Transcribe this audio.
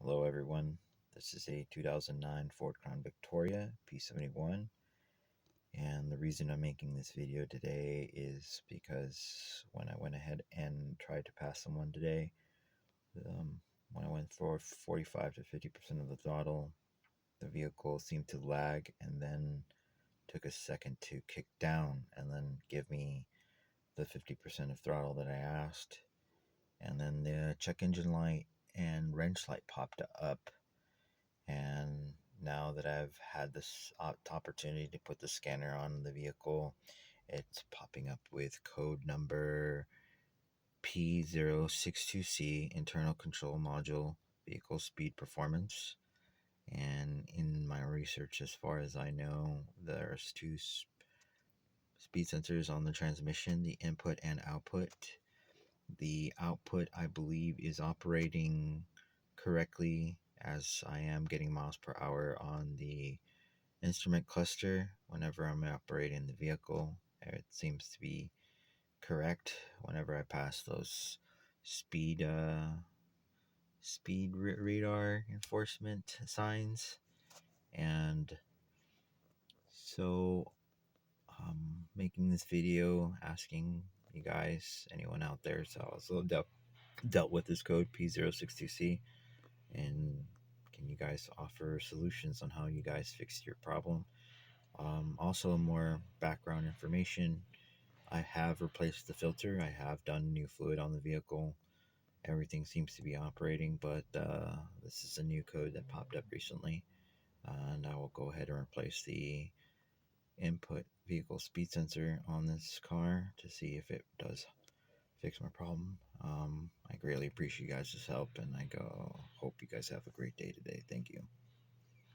Hello everyone, this is a 2009 Ford Crown Victoria P71, and the reason I'm making this video today is because when I went ahead and tried to pass someone today, when I went for 45 to 50% of the throttle, the vehicle seemed to lag and then took a second to kick down and then give me the 50% of throttle that I asked, and then the check engine light and wrench light popped up. And now that I've had this opportunity to put the scanner on the vehicle, it's popping up with code number P062C, internal control module, vehicle speed performance. And in my research, as far as I know, there's two speed sensors on the transmission, the input and output. The output, I believe, is operating correctly, as I am getting miles per hour on the instrument cluster whenever I'm operating the vehicle. It seems to be correct whenever I pass those speed radar enforcement signs. And so making this video, asking you guys, anyone out there, so I also dealt with this code P062C, and can you guys offer solutions on how you guys fixed your problem? Also, more background information. I have replaced the filter. I have done new fluid on the vehicle. Everything seems to be operating, but this is a new code that popped up recently, and I will go ahead and replace the input vehicle speed sensor on this car to see if it does fix my problem. I greatly appreciate you guys' help, and hope you guys have a great day today. Thank you.